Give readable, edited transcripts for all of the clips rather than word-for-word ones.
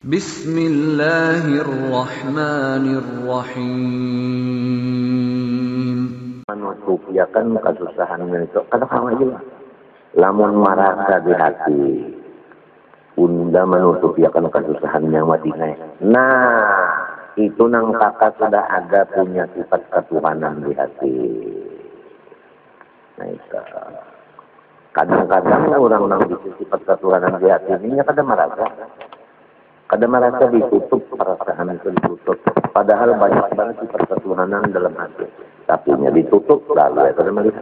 Bismillahirrahmanirrahim. Menutupiakan kesusahan itu kadang-kadang aja lamun marasa di hati unda menutupiakan kesusahan yang Madinah. Nah itu nang kakak sudah ada punya sifat ketuhanan di hati. Nah itu kadang-kadang orang nang bisa sifat ketuhanan di hati ini kadang merasa ditutup, perasaan itu ditutup. Padahal banyak banget sifat ketuhanan dalam hati. Tapi ditutup, lalu ya kada melihat.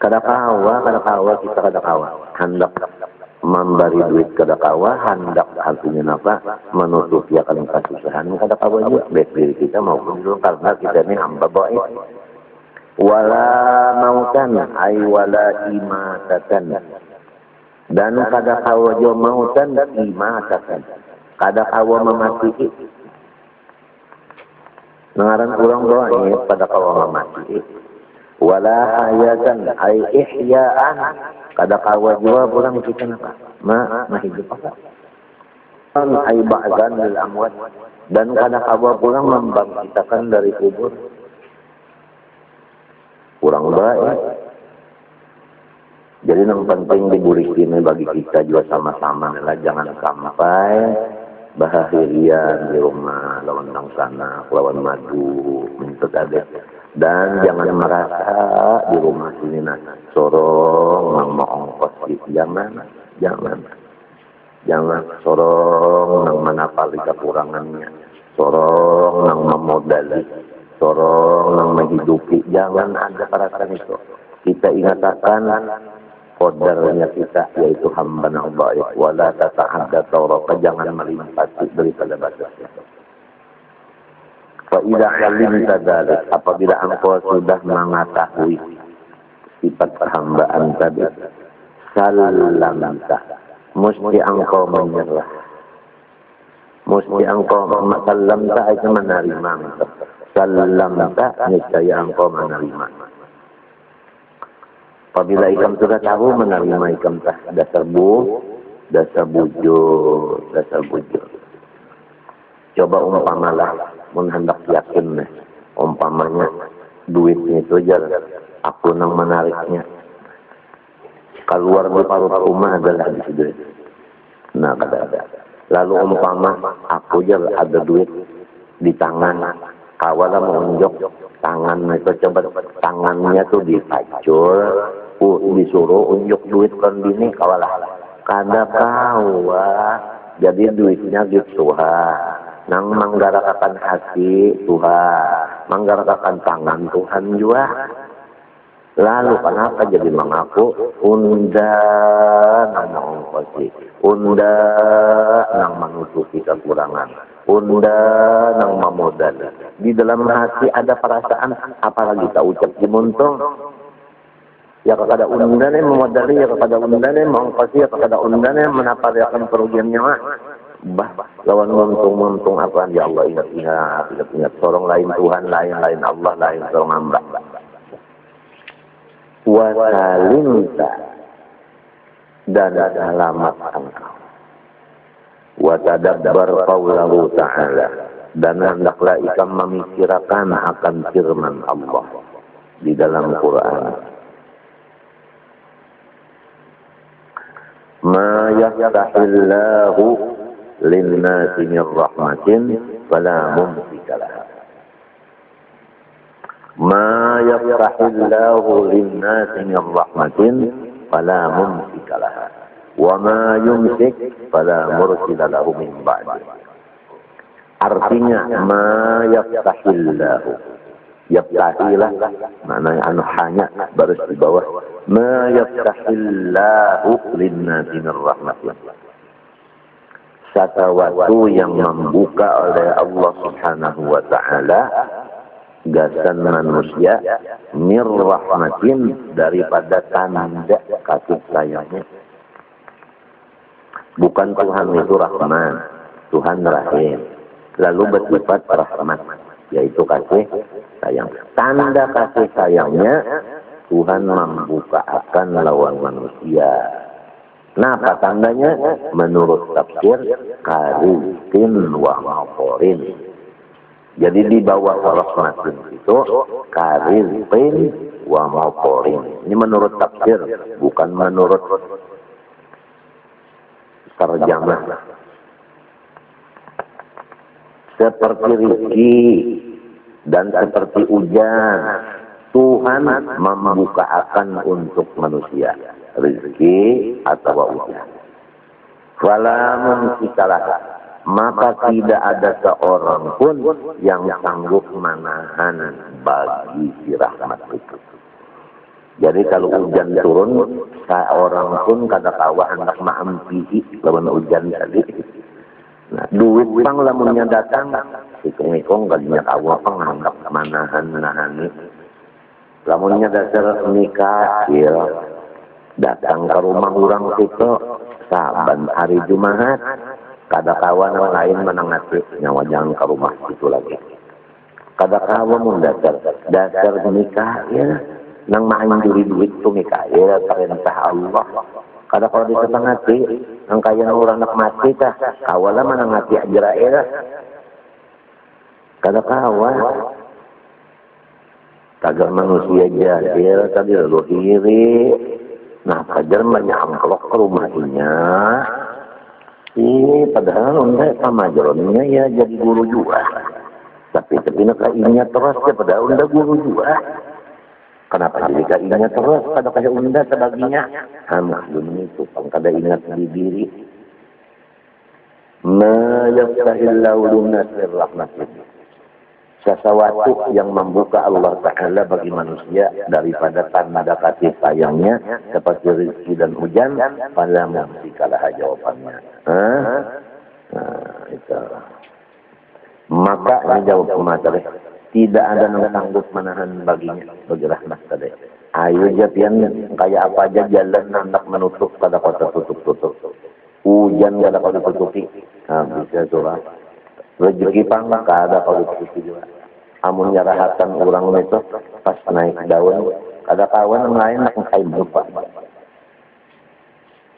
Kadakawa kita hendak memberi duit kadakawa, hendak artinya apa? Menutupi akan kesusahan kadakawa juga. Baik diri kita maupun dulu karena kita ini hamba baik. Wala mautan ay wala imatatan. Dan kadakawa jo mautan imatatan. Kadakawa memati. Nangaran orang doa ini kadakawa memati. Wala hayatan ay ihya'an. Kadakawa juga orang kita apa? Mahidup apa? Ay ba'dan lil amwat. Dan kadakawa orang membangkitakan dari kubur. Kurang baik. Jadi yang penting diburikin bagi kita juga sama-sama adalah jangan sampai bahagian di rumah lawan nang sana, lawan madu, minta ada. Dan jangan merasa di rumah sini sorong nang mau ongkos jangan sorong nang manapali kekurangannya, sorong nang memodali, sorong nang menghidupi, jangan ada perasaan itu. Kita ingatkan qadarnya kita yaitu hamba Allah, wala tata'adda tawraka, jangan melimpati daripada batasnya. Fa idza alimta dzalik, apabila engkau sudah mengetahui sifat perhambaan tadi, sallamta, mesti engkau menyerah. Mesti engkau sallamta itu menerima. Sallamta niscaya engkau menerima. Apabila ikam sudah tahu menerima ikam dasar bujur. Coba umpamalah, hendak yakin umpamanya duitnya itu aja aku nang menariknya. Keluar di paruh rumah adalah di situ. Nah, ada. Lalu umpama aku aja ada duit di tangan, kawalah menunjuk tangan itu, coba tangannya tuh dipacul, disuruh unjuk duit kan bini kawalah kada kawa jadi duitnya gitu nang manggarakakan hati Tuhan, manggarakakan tangan Tuhan juga. Lalu kenapa jadi mengaku unda nang mengongkosi, unda nang menutupi kekurangan, unda nang memodal. Di dalam hati ada perasaan, apalagi tak ucap dimuntung. Ya kepada undane memodali, ya kepada undane mengongkosi, ya kepada undane menapariakan kerugian nyawa. Lawan muntung apa? Ya Allah, ingat. Sorong lain Tuhan, lain Allah, lain sorong hamba. Wasalimta, dan selamat engkau. Watadabbar qawlahu ta'ala, dan hendaklah ikam memikirkan akan firman Allah di dalam Quran. Ma yaftahillahu linnasi min rahmatin fala mumsika laha. Ma yaftahillahu linnasi min rahmatin fala mumsika laha. Wa ma yumsik fala mursila lahu min ba'di. Artinya ma yaftahillahu, yaftahilah maknanya hanya baris di bawah. Ma yaftahillahu linnasi min rahmatin, sesuatu yang membuka oleh Allah Subhanahu wa ta'ala gasan manusia min rahmatin, daripada tanda kasih sayangnya. Bukan Tuhan itu Rahman, Tuhan Rahim, lalu bersifat rahmat, yaitu kasih sayang. Tanda kasih sayangnya Tuhan membuka akan lawan manusia. Nah, apa tandanya? Menurut tafsir karizkin wa maforin. Jadi di bawah rahmatin itu karizkin wa maforin. Ini menurut tafsir, bukan menurut terjemah. Seperti rezeki dan seperti hujan, Tuhan membukakan untuk manusia rezeki atau hujan. Fala mumsikalah, maka tidak ada seorang pun yang sanggup menahan bagi si rahmat itu. Jadi kalau hujan turun, seorang pun kada kawa hendak maampihi lawan hujan tadi. Nah, duit pang lamunnya datang, hitung-hitung kalinya kawa pang hendak manahan. Lamunnya dasar nikah, datang ke rumah orang itu saban hari Jumat, kada kawan yang lain menangati nyawa jangan ke rumah itu lagi. Kada kawan mun dasar nikah nang main juri duit tu nikah perintah Allah. Kada kalau ditengati ang kaya orang nak mati tah kawala menangati ajra kada kawan. Tagar manusia jahil tadi lalu iri. Nah, kajar menyangklok ke rumahnya. Padahal unda sama jalannya ya jadi guru juga. Tapi nak kainnya terus ya padahal unda guru juga. Kenapa jadi kainnya terus? Kada kaya unda sebaginya. Dunia itu pang kada ingat di diri. Ma yaftahillahu lunasir rahmatih. Sesuatu yang membuka Allah Ta'ala bagi manusia daripada tanda kasih sayangnya seperti rezeki dan hujan, pada mumsikalah jawabannya. Itu. Maka ini jawab materi. Tidak ada yang sanggup menahan baginya bagi rahmat tadi. Ayo jadian kayak apa aja jalan hendak menutup kada kota tutup. Hujan kada kau ditutupi. Bisa surah. Rezeki pang kada kau ditutupi juga. Amun nyarahatan orang itu pas naik daun, ada kawan yang lain yang kain lupa.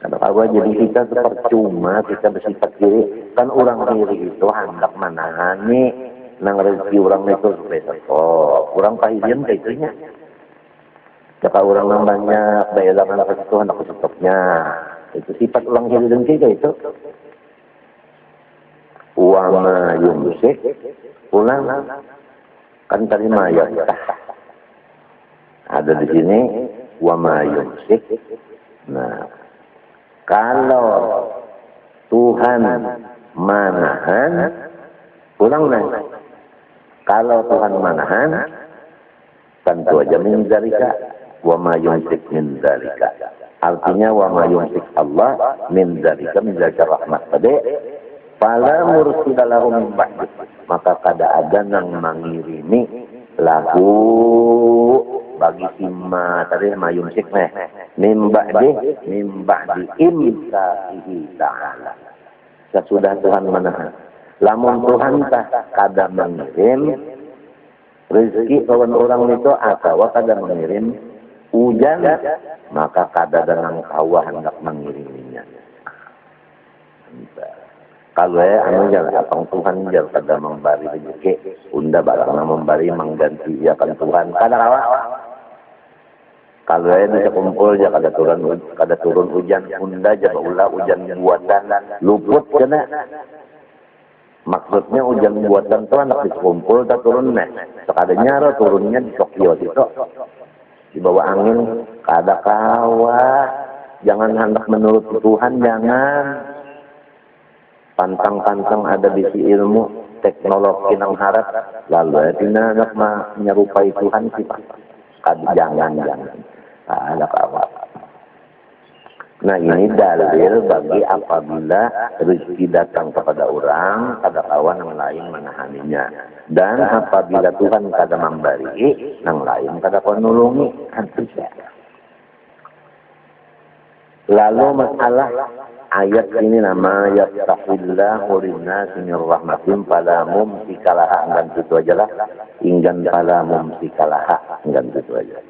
Ada kawan jadi kita percuma kita bersifat kiri kan orang kiri itu hendak menangani nang rezeki orang itu supaya orang kahidian kayak itunya. Jika orang yang banyak dayalangan ke situ hendak tutupnya. Itu sifat orang kiri dan kiri itu. Wama yumsik ulang kan tadi mayat ada di sini wama yumsik. Nah, kalau Tuhan manahan ulang nih, kalau Tuhan manahan tentu aja min dzalika wama yumsik min dzalika, artinya wama yumsik Allah min dzalika rahmat tadi. Fala mursidalahu min ba'di, maka kada ada yang mengirimi lahu bagi sima tadi mayumsik min ba'di imsa'ihi ta'ala. Sesudah Tuhan menahan. Lamun Tuhan tak kada mengirim rezeki kawan orang itu atau kada mengirim hujan, maka kada dengan kawah hendak mengiriminya. Kalau apang Tuhan jangan kada memberi rezeki, unda barangna memberi mengganti ya kan Tuhan. Kada kawa. Kalau bisa kumpul ya kada turun hujan, unda jaga ulah hujan buatan luput kena. Maksudnya hujan buatan tu anak dikumpul tak turun sekadanya turunnya di Tokyo itu. Di bawah angin kada kawa. Jangan hendak menurut Tuhan, jangan. Pantang-pantang ada di si ilmu teknologi nang harap lalu tina nak menyerupai Tuhan sih jangan ada kawan. Nah ini dalil bagi apabila rezeki datang kepada orang kada kawan yang lain menahaninya, dan apabila Tuhan kada memberi yang lain kada kawan nulungi. Lalu masalah ayat ini nama yaftahillahu linnasi min rahmatin fala mumsikalah, enggan itu aja lah. Inggan fala mumsikalah, enggan itu aja.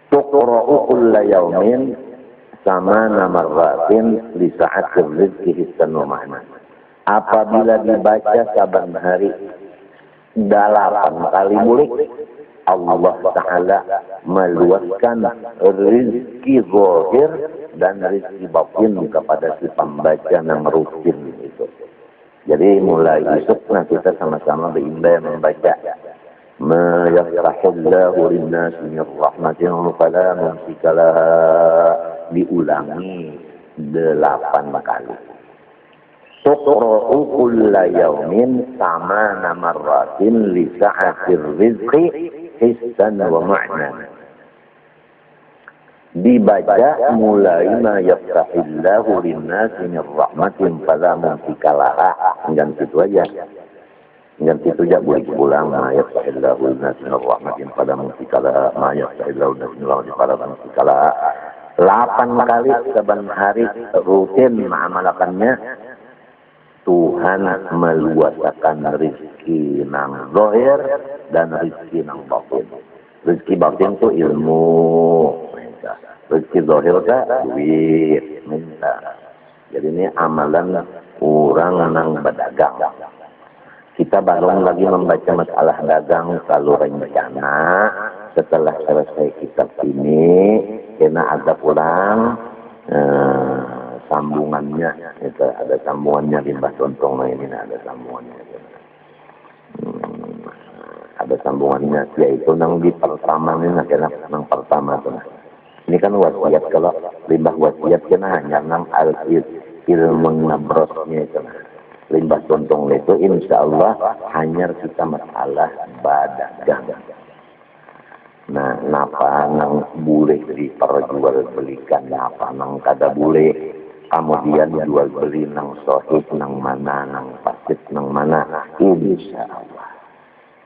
Tuqra'u kulla yaumin sama marratin li sa'atir rizki hissan wa ma'na. Apabila dibaca saban hari 8 kali bulik, Allah Ta'ala meluaskan rizki zahir dan rizki batin kepada si pembaca yang rutin itu. Jadi mulai esok kita sama-sama berimbau membaca ma yafrahillahu linnasi min rahmatin fala mumsikalah, diulangi 8 kali. Tuqra'u kulla yawmin samana marratin li sa'atir rizqi hissan wa ma'na. Dibaca mulai ma yaftahillahu linnasi min rahmatin fala mumsikalah. Jangan situ aja. Jangan situ aja, boleh pulang ma yaftahillahu linnasi min rahmatin fala mumsikalah, ma yaftahillahu linnasi min rahmatin fala mumsikalah. 8 kali saban hari rutin mengamalkannya, Tuhan meluaskan rizki nang zahir dan rizki nang batin. Rizki batin itu ilmu, minta. Rizki zahir itu duit, minta. Jadi ini amalan orang nang berdagang. Kita baru lagi membaca masalah dagang kalau rencana. Setelah selesai kitab ini, kena ada pulang sambungannya, itu ada sambungannya limbah contong ini ada sambungannya, ada sambungannya, yaitu nang di pertama ini nang pertama tuh. Ini kan wasiat, kalau limbah wasiat kena hanya nang ilmu nabrosnya itu. Limbah contong itu insya Allah hanya kita masalah badagang. Nah, napa nang boleh diperjualbelikan, napa nang kada boleh. Kemudian jual beli nang sahih nang mana, nang fasid nang mana, insya Allah.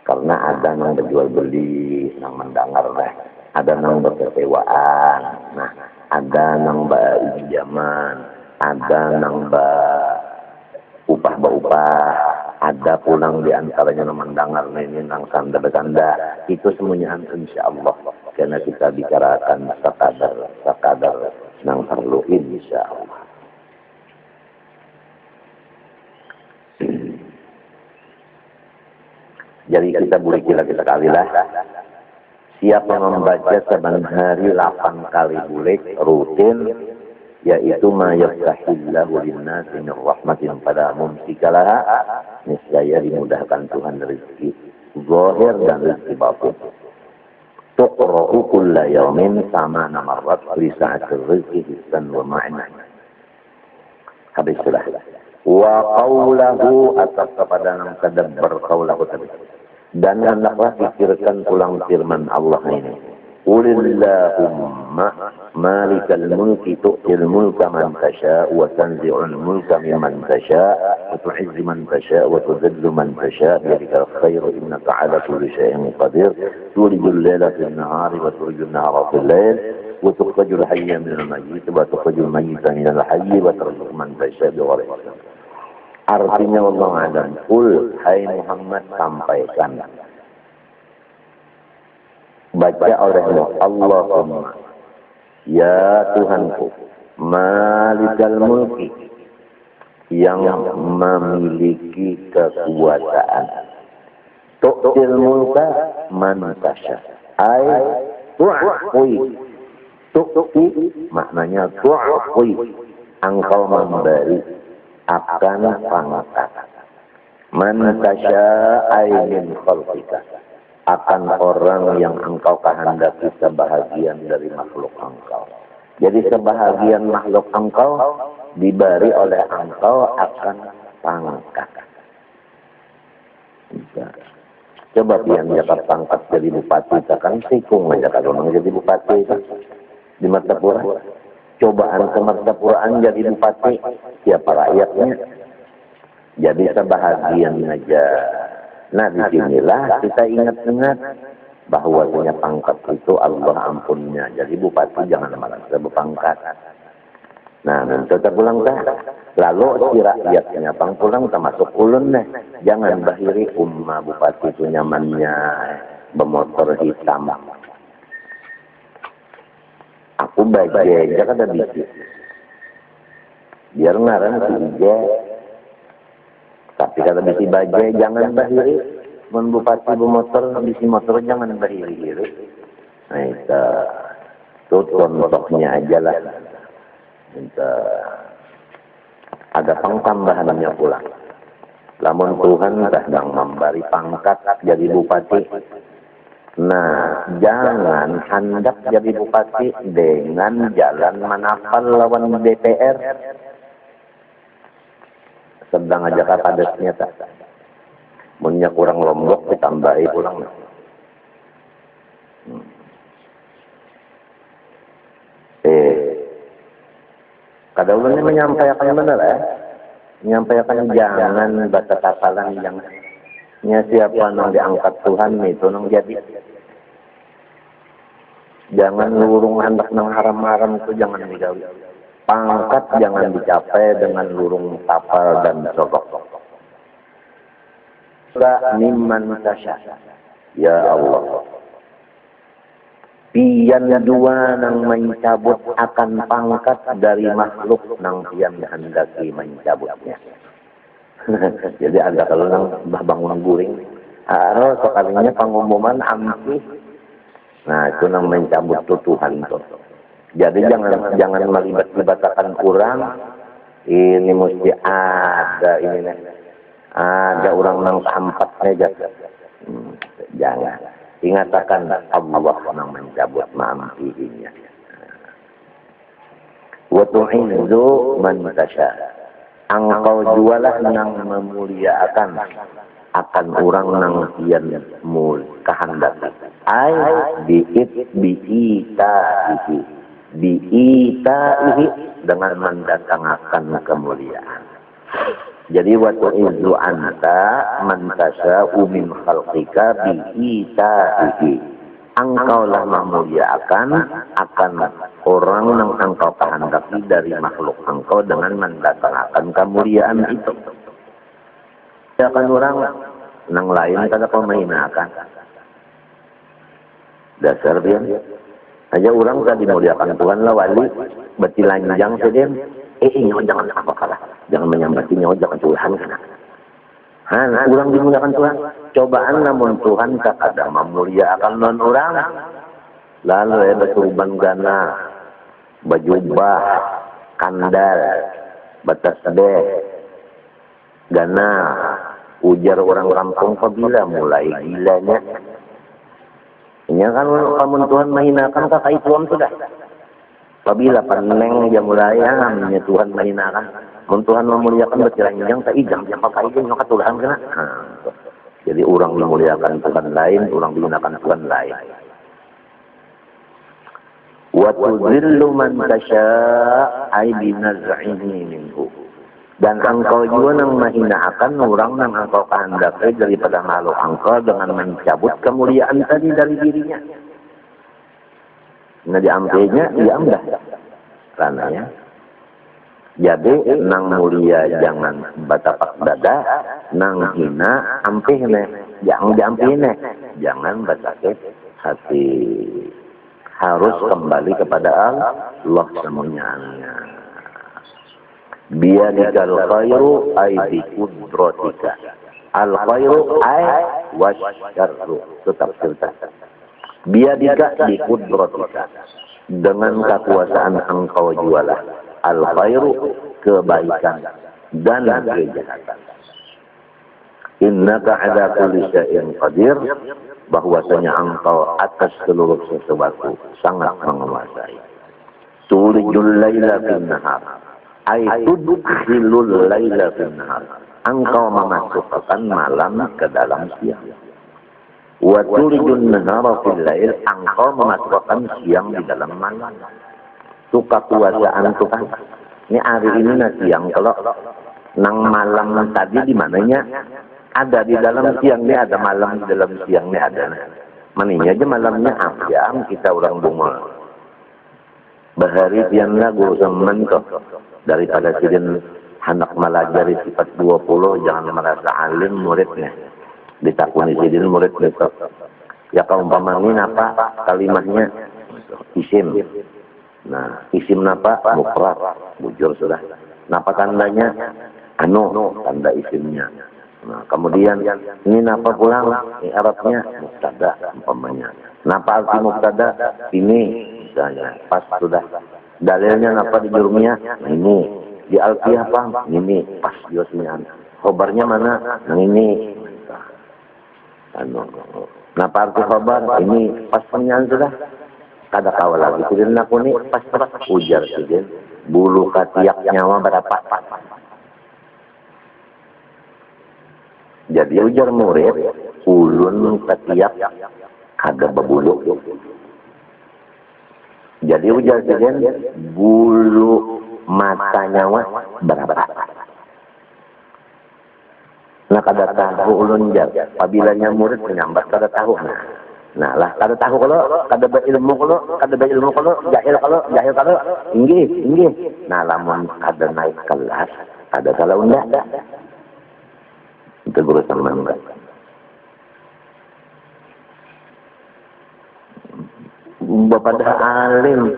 Karena ada nang berjual beli nang mendengar lah, ada nang berkesewaan, nah ada nang berinjaman, ada nang upah, ada pulang diantaranya nang mendengar ini nang sanda-sanda, itu semuanya insya Allah. Karena kita bicarakan sekadar nang perlu insya Allah. Jadi kita boleh kita kali lah. Siapa membaca saban hari 8 kali bulik rutin, yaitu ma yaftahillahu linnasi min rahmatin fala mumsikalah, niscaya dimudahkan Tuhan rezeki zahir dan rezeki batin. Tuqra'u kulla yawmin samana marrat li sa'atir rizqi hissan wa ma'na. Habis sudah. Wa qawlahu, atas kepada nang tadabbar qawlahu tadi. Dan hendaklah pikirkan ulang firman Allah ini. Qulillahumma malikal mulki tu'til mulka man tasha' wa tanzi'ul mulka mimman tasha' wa tu'izzu man tasha' wa tudhillu man tasha' biyadikal khairu innaka 'ala kulli syai'in qadir tulijul laila fil nahari wa tulijul nahara fil lail wa tukhrijul hayya minal mayyit wa tukhrijul mayyita minal hayyi wa tarzuqu man tasha' bighairi hisab. Artinya Allah alam, qul, hai Muhammad, sampaikan, baca olehmu, Allahumma, ya Tuhanku, malikal mulki, yang memiliki kekuasaan, tu'til mulka man tasha, ay tu'aqui, tu'ti maknanya tu'aqui, engkau memberi akan pangkat, man tasya'a min khalqika, akan orang yang engkau kehendaki sebahagian dari makhluk engkau. Jadi sebahagian makhluk engkau diberi oleh engkau akan pangkat. Bisa. Coba pian dapat pangkat jadi bupati, kan sikung aja kalau orang jadi bupati di Martapura. Cobaan ke Martapuraan jadi bupati, siapa rakyatnya? Jadi sebahagian aja. Nah, disinilah kita ingat-ingat bahwasanya pangkat itu Allah ampunnya. Jadi bupati jangan merasa berpangkat. Nah, nanti terpulang dah. Lalu si rakyatnya pangpulang termasuk ulun deh. Jangan bahiri bupati itu nyamannya bermotor hitam. Aku baca aja kada bisa. Biar ngaran si ije. Tapi kada bisa baca jangan bahiri. Mun bupati bermotor, bisi motor jangan bahiri. Nah itu contohnya aja lah. Ada tambahannya pula. Lamun Tuhan sedang memberi pangkat jadi bupati. Nah, jangan hendak jadi bupati dengan jalan manapal lawan DPR. Sedang aja kadesnya tak. Munnya kurang Lombok ditambahi pulang. Kadang-kadang menyampaikan benar ya. Menyampaikan jangan baca kasalan yang siapa nang diangkat Tuhan itu nang jadi. Jangan lurung hendak nang haram-haram itu jangan digawi. Pangkat jangan dicapai dengan lurung tapal dan sogok. Mimman tasya. Ya Allah. Pian dua nang mencabut akan pangkat dari makhluk nang pian hendaki mencabutnya. Jadi ada kalau nang bangun guring, harus sekalinya pengumuman ampi. Nah itu nang mencabut tuh Tuhan tuh. Jadi jangan melibat-libatkan kurang. Ini mesti ada ini nih. Ada orang nang keempatnya aja. Jangan. Ingatakan Allah yang mencabut ma'ampihinya. Wa tu'izzu man tasya. Engkau jualah yang memuliakan akan orang nang pian mul kehendaki. Ai biitaihi dengan mendatangkan kemuliaan. Jadi waktu itu anta mantasa'u min khalqika bi'itaihi. Engkaulah memuliakan akan orang yang engkau kehendaki dari makhluk engkau dengan mendatangkan kemuliaan itu. Akan orang nang lain kada pemainakan. Dasar dia. Aja orang kan dimuliakan Tuhan lah wali, betilanjang sedem. Nyawa jangan apa kalah. Jangan menyambati nyawa jangan Tuhan kan. Orang dimuliakan Tuhan. Cobaan namun Tuhan tak ada memuliakan non orang. Lalu berturban gana, bajubah, kandal, batas deh, gana, ujar orang kampung apabila mulai gilanya. Ini kan kamu Tuhan menghinakan kakak Tuhan sudah. Apabila paneng dia mulai namanya Tuhan menghinakan, Tuhan memuliakan berjalan-jalan tak ijang siapa kaijang maka Tuhan kena. Jadi orang memuliakan Tuhan lain, orang menghinakan Tuhan lain. Wa tuzillu man tasya' ay binaz'ihi minhu. Dan engkau juga nang menghinakan orang nang engkau kehendaki daripada makhluk engkau dengan mencabut kemuliaan tadi dari dirinya. Nah diambilnya, diambil. Karena ya. Jadi nang mulia jangan batapak dada, nang hina ampihne, jangan diampihne, jangan batakit hati. Harus kembali kepada Allah semuanya. Biyadikal khairu ay biqudratika. Al khairu ay wasyarru. Tetap cerita. Biyadika biqudratika. Dengan kekuasaan engkau jualah. Al khairu kebaikan dan kejahatan. Innaka ala kulli syai'in qadir. Bahwasanya engkau atas seluruh sesuatu sangat menguasai. Tulijul laila fin nahar. Ay tudkhilul laila fin nahar. Engkau memasukkan malam ke dalam siang. Wa tulijun nahara fil lail. Engkau memasukkan siang di dalam malam. Itu kekuasaan Tuhan. Ini hari ini siang kalau nang malam tadi di mananya? Ada di dalam siang ini ada, malam di dalam siang ini ada. Maninya aja malamnya ayam kita orang bunga. Bahari pian lagu semen kok. Daripada sidin anak malajari sifat 20 jangan merasa alim muridnya. Ditakuni sidin murid itu. Ya kaumpamanin apa kalimahnya isim. Nah, isim napa? Mufrad, bujur sudah. Napa tandanya? Anu, tanda isimnya. Nah, kemudian ini napa pulang? Ini Arabnya mubtada umpamanya. Napa arti mubtada? Ini misalnya pas sudah. Dalilnya napa di jurumnya? Ini. Di alfiyah apa? Ini pas josnya. Khobarnya mana? Yang ini. Anu. Napa arti khobar? Ini pas penyan sudah. Kada kawal lagi. Kemudian aku ini pas ujar saja. Bulu katiak nyawa berapa? Jadi ujar murid, ulun ketiak kada berbulu. Jadi ujar saja, bulu mata nyawa berapa? Nah kada tahu ulun jar. Apabila murid menyambat kada tahu. Nah lah kada tahu kalau kada berilmu kalau jahil kalau inggih. Nah lamun kada naik kelas, kada salah unda. Itu guru sama enggak. Bapak dah alim.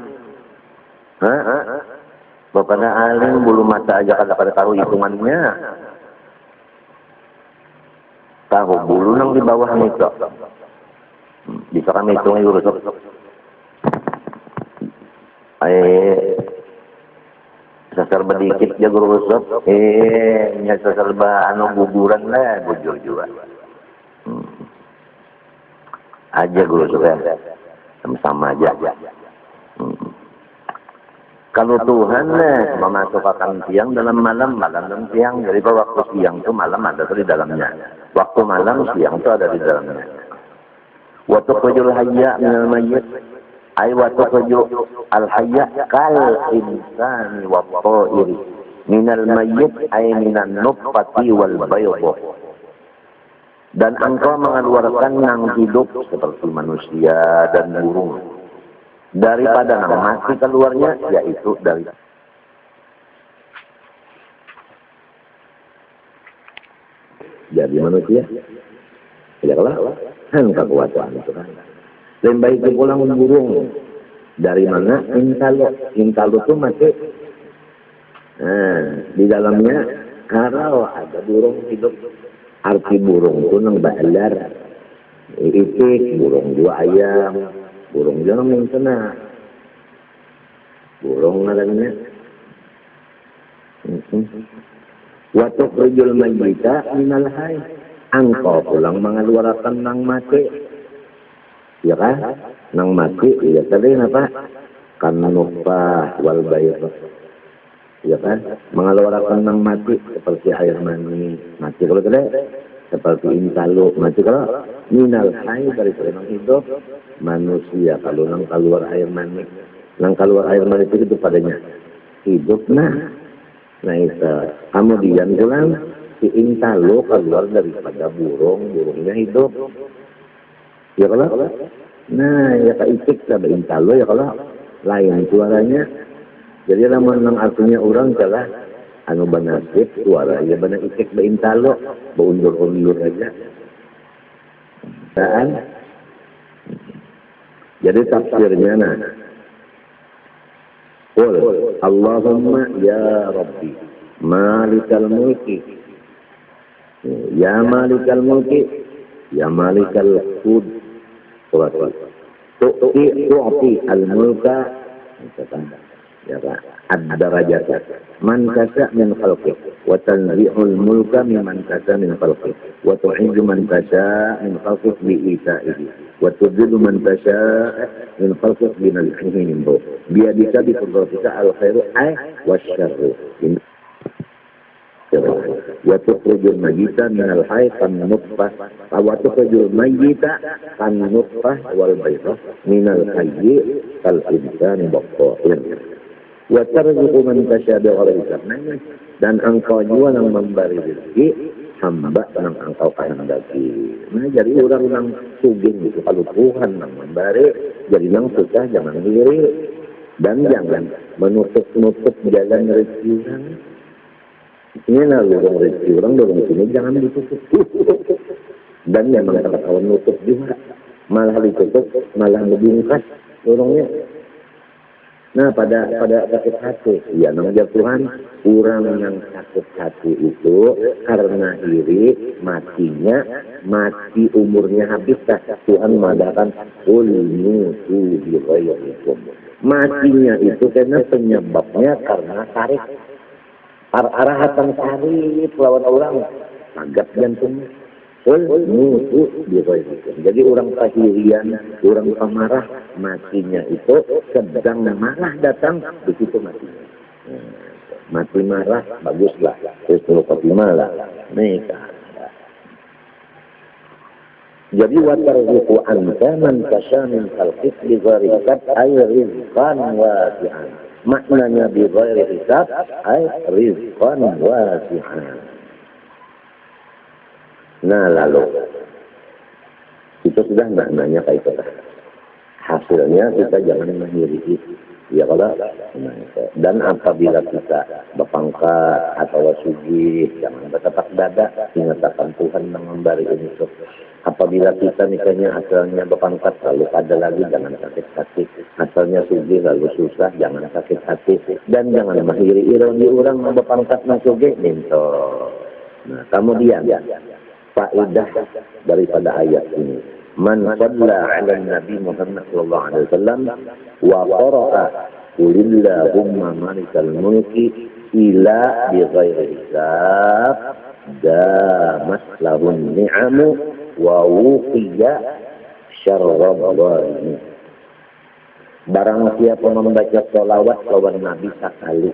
Bapak dah alim bulu mata aja kada tahu hitungannya. Tahu bulu nang di bawah itu. Bisa kami hitung urus. Sasar sedikit ya guru usap. Nya sasar anu guguran lah bujur juga. Aja guru usap ya. Sama-sama aja. Kalau Tuhan memasukkan siang dalam malam dalam siang. Jadi waktu siang itu malam ada di dalamnya. Waktu malam siang itu ada di dalamnya. Waktu kujul hayya minal mayyit. Ay waktu kujul al hayya kal insani wa ta'iri. Minal mayyit ay minan nutfati wal baydah. Dan engkau mengeluarkan yang hidup seperti manusia dan burung. Daripada yang mati keluarnya, yaitu dari jadi manusia. Tidaklah kan kekuatan itu kan. Dan baik pulang burung. Dari mana? Intalo itu masih. Nah, di dalamnya kalau ada burung hidup. Arti burung itu nang balar. Itik, burung dua ayam. Burung jangan yang sana. Burung ngarannya. Waktu rujul mayyita minal hayy. Engkau pulang mengeluarkan nang mati. Ya kan? Nang mati, ya tadi apa? Kan nutfah wal baydah. Ya kan? Mengeluarkan nang mati seperti air mani. Mati kalau tidak, seperti intalu. Mati kalau minal hayy dari nang hidup. Manusia kalau nang keluar air mani. Nang keluar air mani itu padanya hidup. Nah itu. Kemudian pulang. Si intalo keluar daripada burungnya hidup. Ya kalau? Nah, ya kaitik sama intalo ya kalau lain suaranya. Jadi lamun nang artinya orang salah anu banasib suara ya bana itik ba intalo, beundur-undur aja. Dan jadi tafsirnya Qul Allahumma ya Rabbi Malikal mulki. Ya Malikal mulki, ya Malikal qud. Tu'ti al-mulka ya Pak. Ad-darajat man tasha min khalqik wa tanzi'ul mulka mimman tasha min khalqik wa tu'izzu man tasha min khalqik bi ita'ihi wa tudhillu man tasha min khalqik bi nazhihi minhu biyadika bi qudratika al-khairu ay wasyarru. Wa tukhrijul mayyita minal hayy kan nutfah wa tukhrijul mayyita kan nutfah wal baydah minal hayy kal insani baqair wa tarzuqu man tasya bighairi hisab. Dan engkau juga yang memberi rezeki hamba yang engkau kehendaki. Nah jadi orang yang sugih itu kalau Tuhan yang memberi jadi yang susah jangan diri dan jangan menutup jalan rezeki orang. Ini lorong rezeki orang, lorong sini jangan ditutup. Dan memang kalau nutup juga, malah ditutup, malah ngebungkas lorongnya. Nah, pada sakit hati, ya namanya Tuhan, orang yang sakit hati itu karena iri, mati umurnya habis. Tuhan mengatakan, "Ulmutu bi ghairikum." Matinya itu karena penyebabnya karena tarik. Arahatan tarik lawan orang, agak jantungnya. Ulmutu bi ghairikum. Jadi orang pahirian, orang pemarah, matinya itu sedang marah datang, begitu matinya. Mati marah, baguslah. Terus khotimah lah. Nikah. Jadi watarzuqu anta man tasha min khalqik bi ghairi hisab ay rizqan wasi'an. Maknanya bi ghairi hisab ay rizqan wasi'an. Nah, lalu itu sudah maknanya kayak itu. Hasilnya kita jangan mengiri. Ya kalau dan apabila kita berpangkat atau sugih, jangan bertepak dada, ingatkan Tuhan memberi ini. Apabila kita misalnya asalnya berpangkat lalu ada lagi, jangan sakit hati. Asalnya sugih lalu susah, jangan sakit hati. Dan jangan menghiri ironi orang berpangkat sugih, minta. Nah, kemudian faedah daripada ayat ini. Man shalla 'ala Nabi Muhammad sallallahu alaihi wasallam wa qara'a qulillahumma malikal mulki ila bi ghairi hisab damat lahun ni'amu wa wuqiya syarrab dhalimin. Barang siapa membaca sholawat lawan Nabi sekali,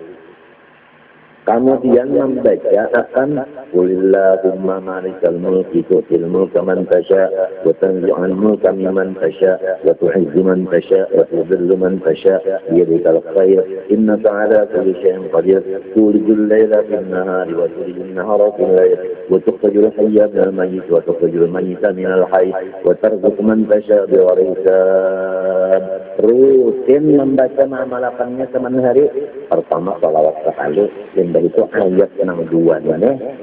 kemudian membaca akan Qulillahumma malikal mulki tu'til mulka man tasha wa tanzi'ul mulka mimman tasha wa tu'izzu man tasha wa tudhillu man tasha biyadikal khair innaka 'ala kulli syai'in qadir tulijul laila fin nahari wa tulijul nahara fil lail wa tukhrijul hayya minal mayyit wa tukhrijul mayyita minal hayy wa tarzuqu man tasha bighairi hisab. Rutin membaca amalakannya semalam hari. Pertama salawat sekali, dan dari itu ayat yang dua ini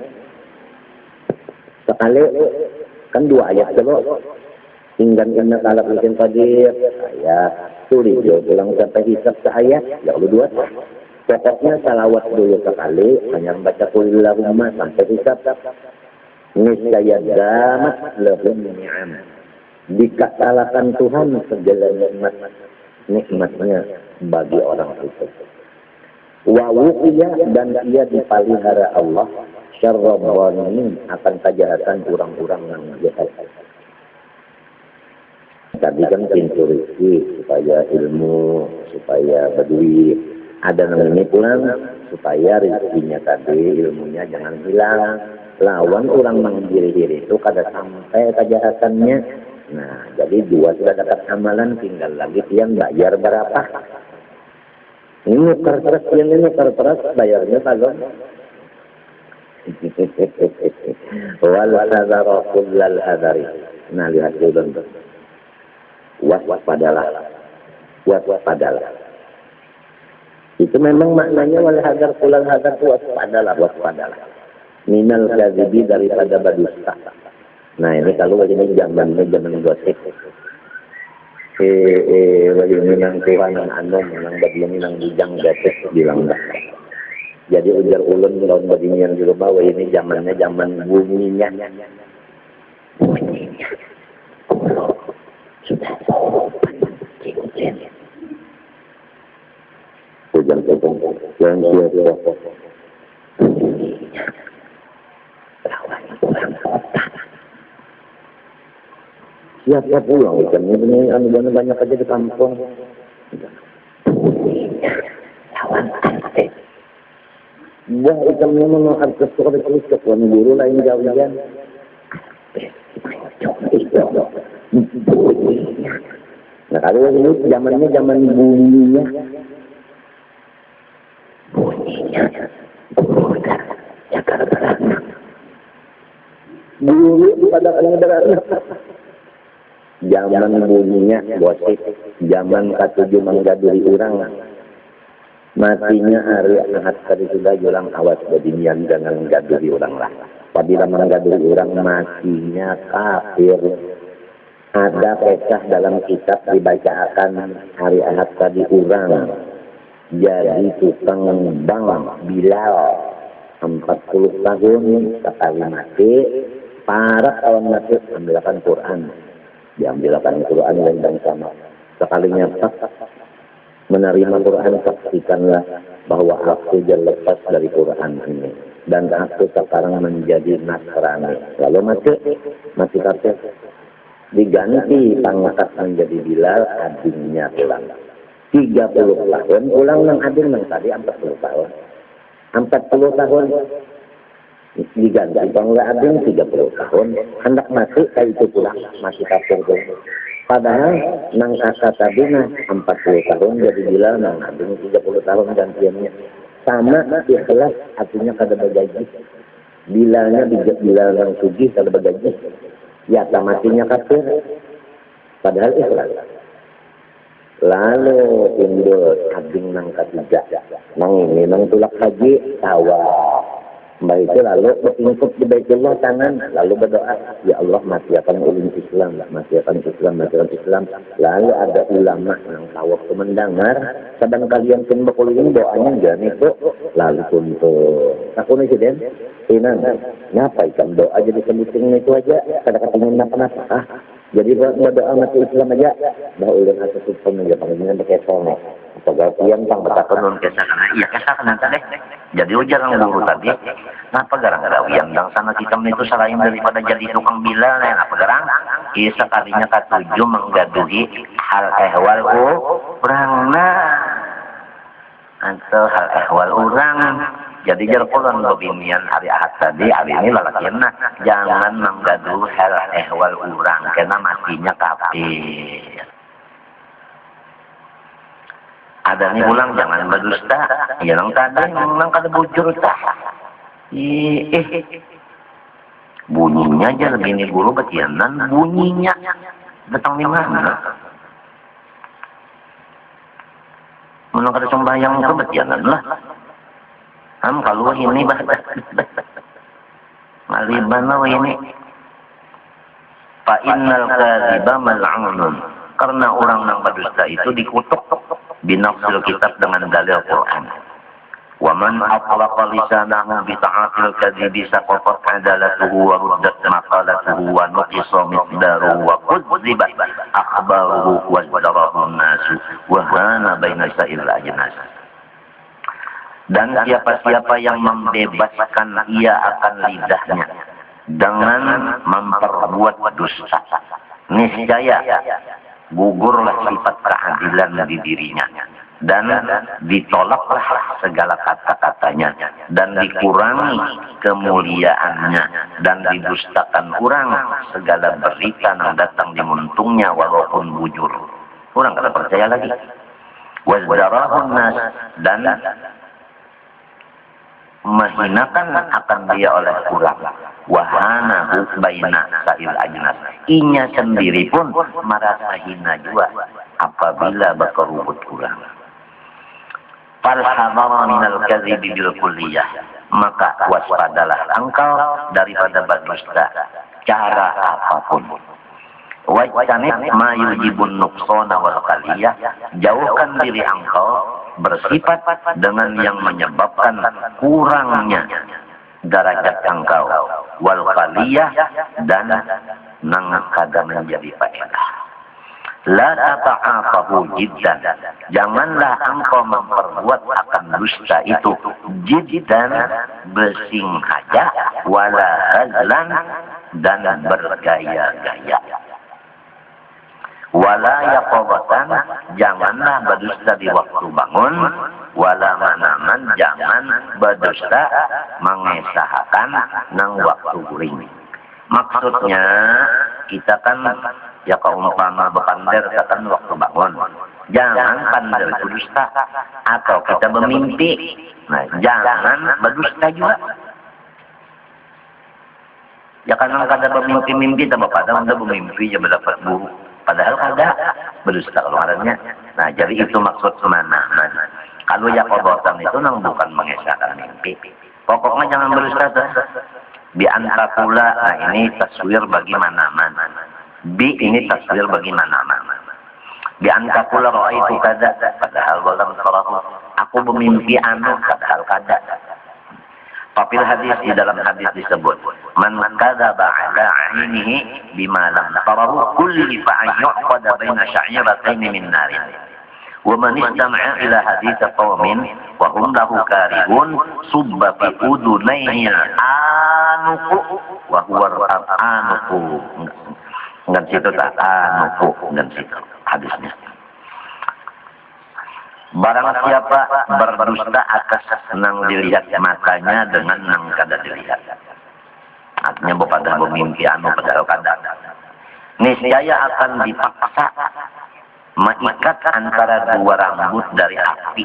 sekali kan dua ayat dulu. Tinggal inna kalak lisin qadir ayat tulis ulang sampai hisab ayat ya dua. Pokoknya salawat dulu sekali, hanya membaca Qulillahumma sampai hisab. Niscaya damat lahum ni'am. Dikatakan Tuhan segala nikmatnya bagi orang itu. Wa wuqiya dan ia dipelihara Allah syarrab dhalimin akan kejahatan orang-orang yang jahat. Tadi kan pintu rezeki supaya ilmu, supaya berduit. Ada namanya pulang supaya rezekinya tadi, ilmunya jangan hilang. Lawan orang mengdiri-diri itu kada sampai kejahatannya. Nah, jadi dua sudah dapat amalan, tinggal lagi yang bayar berapa. Ini kertas, yang ini kertas, bayarnya kalau. Wal hadara kullal hadari. Nah, lihat dulu. Waspadalah. Waspadalah. Itu memang maknanya wal hadar kullal hadar itu waspadalah. Minal kadzibi daripada badusta. Nah ini kalau ini zaman gosip. Wali minang Tuhan yang anom, yang bagi minang bujang gosip bilang dah. Jadi ujar ulun lawan bagi yang di rumah, ini zamannya zaman bunyinya. Bunyinya. Sudah hujan. Hujan potong. Yang siapa? Bunyinya. Lawan pulang kota. Siapa pulang ikan ini banyak aja di kampung. Lawan ante. Buah ikan ini memang harus sekolah terus ke guru lain jauh-jauh. Nah kalau ini zamannya zaman bunyinya. Bunyinya. Udah jaga beranak. Bunyi pada kadang-kadang. Zaman bunyinya gosip, zaman katujuh menggaduri orang. Matinya hari Ahad tadi sudah julang awas badinian jangan menggaduri orang lah. Apabila menggaduri orang matinya kafir. Ada kisah dalam kitab dibacakan hari Ahad tadi orang. jadi tukang bang Bilal 40 tahun sekali mati, para kawan mati ambilkan Quran, diambilkan Quran dan sama sekalinya menerima Quran, saksikanlah bahwa aku lepas dari Quran ini dan aku sekarang menjadi Nasrani. Lalu mati kafir, diganti pangkat menjadi Bilal, adingnya pulang 30 tahun, pulang nang ading nang tadi 40 tahun 40 tahun diganti pangkat ading 30 tahun, hendak mati kayak itu pulang mati kafir itu. Padahal nang kakak tadi 40 tahun jadi Bilal, nang ading 30 tahun gantiannya sama ikhlas, artinya kada bergaji. Bilalnya Bilal yang sugih kada bergaji, ya matinya kafir padahal ikhlas. Lalu timbul ading nang ketiga, nang ini nang tulak haji tawaf. Mbak itu lalu bertingkuk di Baitullah tangan, lalu berdoa, ya Allah matiakan ulun Islam, matiakan Islam. Lalu ada ulama yang tawaf itu mendengar, sedang kalian pun berkulung doanya jangan itu, lalu tuntut. Aku nih sih Den, ngapa ikan doa jadi sebutin itu aja, kadang-kadang kenapa? Jadi berdoa mati Islam aja, bahwa ulun atas Islam aja, panggilnya berkesol nih. Atau gaupian bang bertakon non kesana, iya kesana tadi. Jadi ujar yang guru tadi, kenapa gara-gara yang sana hitam itu selain daripada jadi tukang Bilal, apa garang? Isa kalinya ketujuh menggaduhi hal ehwal orang atau hal ehwal orang. Jadi jarkulon bobinian hari Ahad tadi, hari ini lalakian jangan menggaduh hal ehwal orang, karena matinya kafir. Ada nih ulang jangan berdusta, ya nang tadi nang kada bujur tah. Bunyinya aja lebih nih guru betianan bunyinya datang di mana? Menang kada sembahyang ke betianan lah. Kalau ini malibana ini. Fa innal kadhiba mal'unun. Karena orang yang berdusta itu dikutuk binafsil kitab dengan dalil Quran. Wa man atlaqa lisanahu bi ta'atil kadhibi saqatat adalatuhu wa ruddat maqalatuhu wa nuqisa miqdaruhu wa kudziba akhbaruhu wa darahu an-nasu wa hana baina sa'il ajnas. Dan siapa-siapa yang membebaskan ia akan lidahnya dengan memperbuat dusta, niscaya gugurlah sifat keadilan di dirinya dan ditolaklah segala kata-katanya dan dikurangi kemuliaannya dan didustakan orang segala berita yang datang di muntungnya walaupun bujur. Orang kada percaya lagi. Wazdarahun nas, dan menghinakan akan dia oleh orang. Wahana baina sa'il ajnas, inya sendiri pun merasa hina juga apabila berkerubut kurang. Falhadara minal kadhibi bil kulliyah, maka waspadalah engkau daripada berdusta cara apapun. Wajtanib ma yujibun nuqsana wal qaliyah, jauhkan diri engkau bersifat dengan yang menyebabkan kurangnya derajat engkau wal qaliyah dan nang kada menjadi faedah. La tata'afahu jiddan, janganlah engkau memperbuat akan dusta itu jiddan bersinghaja wala hazlan dan bergaya-gaya. Wala yaqawatan, janganlah berdusta di waktu bangun. Wala manaman, jangan berdusta mengesahkan nang waktu guring. Maksudnya kita kan ya kaumpama bekandir kan waktu bangun, jangan pandai berdusta. Atau kita bermimpi, nah jangan berdusta juga. Ya karena kada bermimpi-mimpi tambah padahal udah bermimpi ya mendapat buruk. Padahal kada berdusta keluarannya. Nah jadi itu maksud manaman. Kalau ya kodotan itu nang bukan mengesahkan mimpi. Pokoknya jangan berdusta. Bi antakula, nah ini taswir bagi manaman. Bi ini taswir bagi manaman. Bi antakula roa itu kada. Padahal dalam surah Aku bermimpi anu padahal kada. Papil hadis di dalam hadis disebut, man kadzaba ala ainihi bima lam tarahu kulli fa yuqada baina sya'iratain min nar. Wa man istama'a ila hadits qaumin wa hum lahu karihun subba fi udunaihi anuku wa huwa anuku. Enggak situ tak anuku, enggak situ hadisnya. Barang siapa berdusta atas nang dilihat matanya dengan nang kada dilihat. Artinya pada bermimpi anu padahal kada. Niscaya akan dipaksa mengikat antara dua rambut dari api.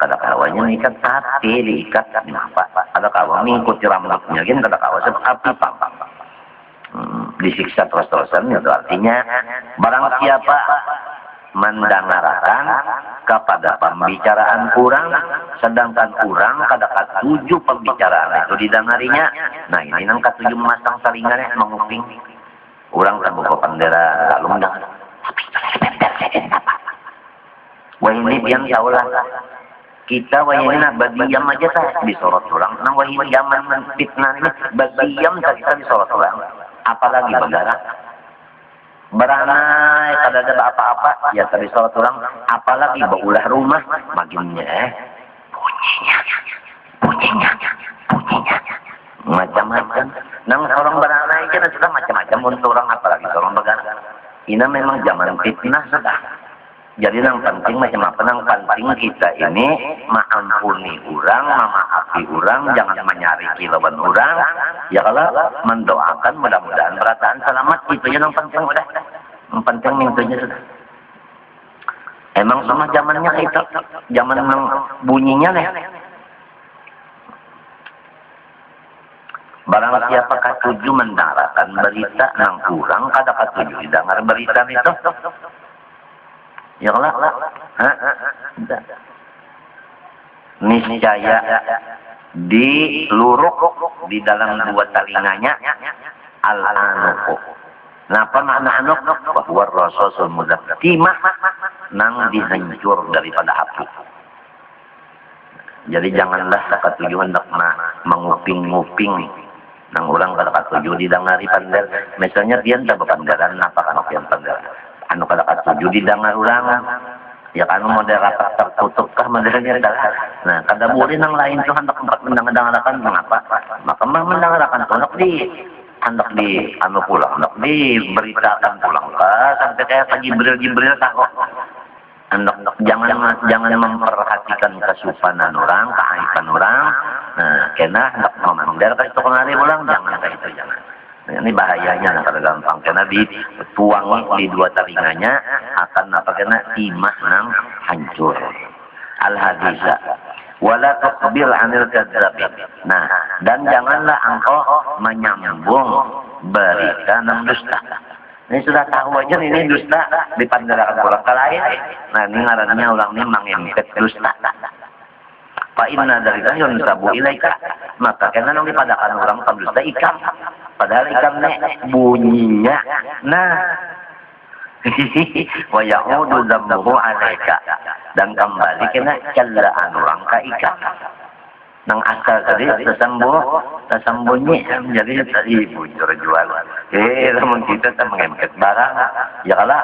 Kada kawanya mengikat hati, diikat kenapa? Kada kawa mengikuti rambutnya, kan kada kawa sebab api pang. Disiksa terus-terusan itu artinya barang siapa mendengarkan kepada pembicaraan kurang, sedangkan kurang kada katuju pembicaraan itu didengarinya. Nah ini nang katuju memasang salingannya menguping. Orang kan buka bendera lalu mendengar. Tapi apa? Wah ini yang tahulah. Kita wah ini nak berdiam aja tak disorot orang. Nah wah ini zaman fitnah ini berdiam tak kita disorot orang. Apalagi berdarah. Beranai kada ada apa-apa ya tadi sholat orang apalagi baulah rumah makinnya bunyinya macam-macam nang orang beranai kan sudah macam-macam untuk orang apalagi orang begadang ini memang zaman fitnah sudah jadi nang penting macam apa nang penting kita ini maampuni orang memaafi orang jangan menyariki lawan orang ya kalau mendoakan mudah-mudahan berataan selamat itu yang penting udah yang penting mintunya sudah emang sama zamannya itu zaman yang bunyinya nih barang siapa katuju mendengarkan berita nang kurang kada katuju dengar berita itu ya Allah niscaya diluruk di dalam dua telinganya al-anuku. Napa makna anuk? Bahwa rasul mudah timah nang dihancur daripada api. Jadi janganlah katuju hendak menguping-nguping nang orang kada katuju didengari pandel. Misalnya dia tak berpandaran napa kan yang pandel. Anu kada katuju didengar orang. Ya kan model rapat tertutup kah modelnya adalah. Nah, kada boleh nang lain tuh hendak mendengarkan mengapa? Maka mendengarkan hendak di anu pulang, hendak diberitakan pulang sampai kayak Jibril takut. Hendak jangan memperhatikan kesupanan orang, keaiban orang. Nah, kena hendak memandar ke itu kemari pulang jangan kayak itu jangan. Nah, ini bahayanya kalau gampang karena dituang di dua telinganya akan apa kena timah nang hancur. Al-hadisa wala tuqbil 'anil kadzabin. Nah, dan janganlah engkau menyambung berita nang dusta. Ini sudah tahu aja ini dusta dipandangkan orang lain. Nah, ini ngarannya orang ini mengempet dusta. Fa inna dzalika yunsabu ilaika. Maka karena nang dipadakan orang pendusta ikan. Padahal ikannya bunyinya. Nah, wa ya'udu dzambuhu alaika. Dan kembali kena celaan orang ka ikan. Nang asal tadi tersembunyi jadi tadi bujur jual. Namun kita mengempet barang. Ya kalah,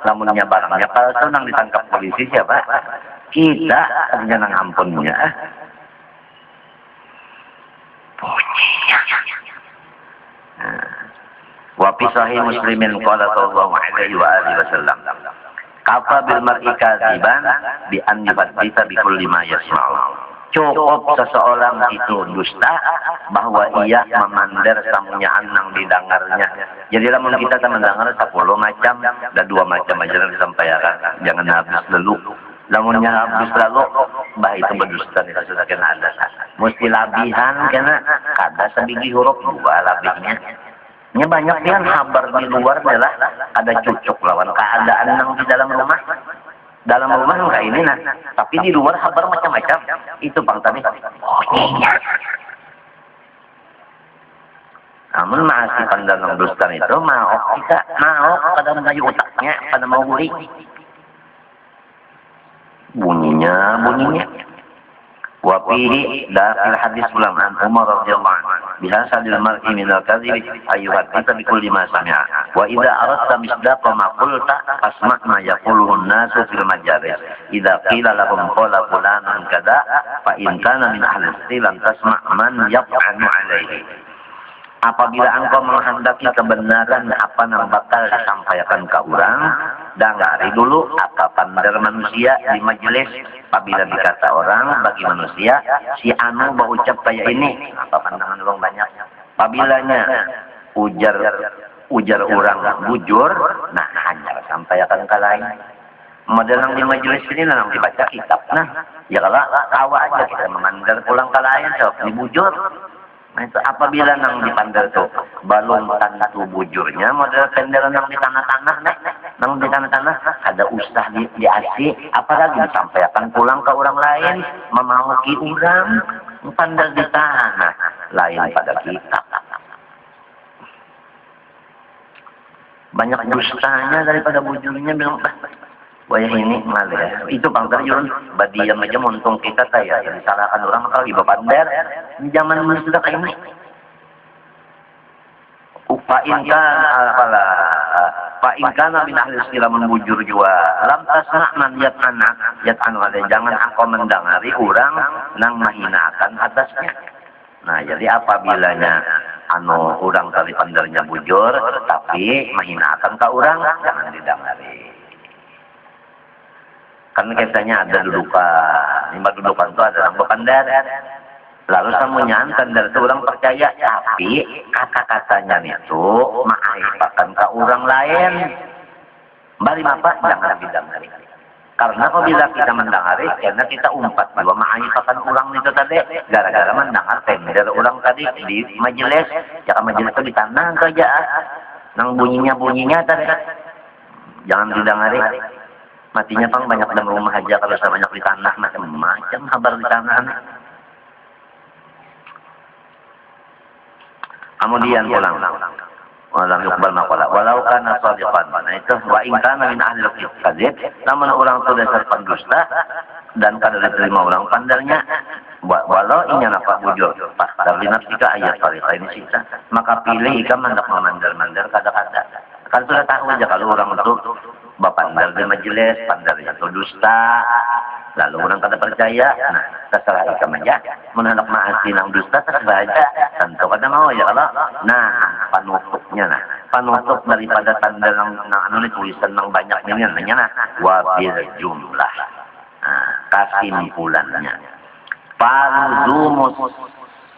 namunnya barangnya palsu nang ditangkap polisi siapa? Kita artinya nang ampunnya. Bunyinya. Wa fi sahih Muslimin qala sallallahu alaihi wa alihi wasallam. Kafa bil mar'i kadziban bi an yuhadditsa bi kulli ma yasma'u. Cukup seseorang itu dusta bahwa ia memandar samunyaan nang didengarnya. Jadi lamun kita mendengar 10 macam dan 2 macam aja disampaikan. Jangan habis lalu. Lamunnya habis lalu bah itu berdusta itu sudah kena ada. Mesti labihan kena kada sebiji huruf 2 labihnya. Nya banyak yang kabar di luar adalah ada cucuk lawan keadaan yang di dalam rumah. Dalam rumah enggak ini nah, tapi di luar kabar macam-macam. Itu Bang tadi. Bunyinya. Namun masih pandang dusta itu mau kita mau pada mengayu otaknya pada mau guling. bunyinya. Wa fihi fil hadis ulam an Umar radhiyallahu anhu bihasadil mar'i min al-kadhibi ayyuhadditha bi kulli ma sami'a wa idza aradta misdaqa ma qulta fasma' ma yaquluhu an-nasu fil majalis idza qila lahum qala fulanun kada fa in kana min ahli istilam tasma' man yaf'alu alaihi. Apabila engkau menghendaki kebenaran apa yang bakal disampaikan ke orang, dengari dulu apa pandar manusia di majelis. Apabila dikata orang bagi manusia, si anu berucap kayak ini, apa pandangan orang banyak. Apabilanya ujar orang bujur, nah hanya sampaikan ke lain. Model yang di majelis ini nang dibaca kitab, nah ya kalau tawa aja kita memandang pulang ke lain, so dibujur. Nah, itu apabila nang di pandar tuh balon tanah tuh bujurnya model pendera nang di tanah-tanah nang di tanah-tanah ada ustah di asi apalagi disampaikan pulang ke orang lain memauki orang pandar di tanah lain pada kita banyak dustanya daripada bujurnya bilang wah ini malah ya. Itu pandar yun badiam aja montung kita saya yang disalahkan orang kalau di pandar di zaman dulu sudah kayak ini Pak Inkana min ahli istilah membujur jua lam tasna man yat'an ada jangan engkau mendengari orang nang mahinakan atasnya. Nah jadi apabilanya orang kali pandarnya bujur tapi mahinakan ke orang jangan didengari. Kan biasanya ada dudukan, lima dudukan itu ada orang berpandar. Lalu semuanya tandar itu orang percaya, tapi kata-katanya itu mengaipakan ke orang lain. Bari apa? Jangan didengari. Karena apabila kita mendengari, karena kita umpat bahwa mengaipakan orang itu tadi, gara-gara mendengar tender orang tadi di majelis, jangan majelis itu di tanah saja. Nang bunyinya tadi, jangan didengari. Matinya pang banyak dalam rumah aja kalau saya banyak di tanah macam-macam kabar di tanah. Kemudian pulang. Walau yuqbal maqala walau kana shadiqan. Nah itu wa in kana min ahli al-kadzib, namun orang itu dasar pendusta dan kada diterima orang pandarnya walau inya napa bujur pas dari nafsika ayat salih ini sisa maka pilih ikan mandak memandar-mandar kada-kada. Kan sudah tahu aja kalau orang itu bapandar di majelis, pandarnya itu dusta, lalu orang kada percaya, nah terserah ikam aja, menhendak maasi nang dusta terserah aja, tentu kada mau ya kalau, nah panutupnya nah, panutup daripada tanda nang anu tulisan nang banyak ini namanya nah, wabil jumlah, nah kesimpulannya, farzumus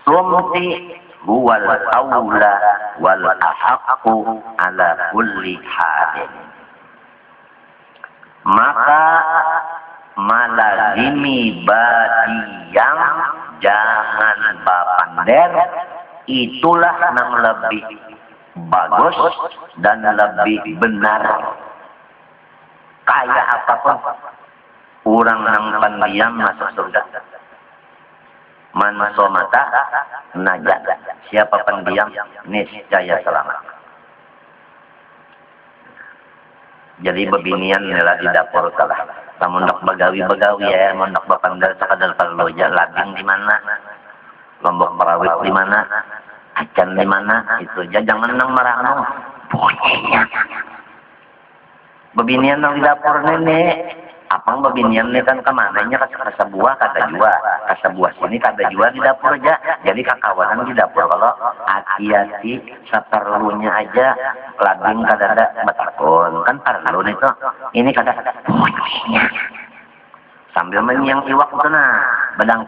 sumti huwal aula wal ahaqqu ala kulli halin. Maka malazimi badiang jangan bapander itulah yang lebih bagus dan lebih benar. Kayak apapun orang yang pendiam masuk surga. Man somata najat. Siapa pendiam niscaya selamat. Jadi bebinian nela di dapur kalah. Namun nak begawi ya, mondok bapandar sekadar perloja lading di mana, lombok perawit di mana, acan di mana, itu aja jangan nang merano bunyinya. Bebinian nang di dapur nenek, apang bebinian nih kan kemananya ke sebuah kata jua, ke sebuah sini kata jua di dapur aja. Jadi kakawanan di dapur kalau hati-hati seperlunya aja lading kadada betakun kan perlu itu ini kadada bunyinya sambil menyiang iwak itu nah bedang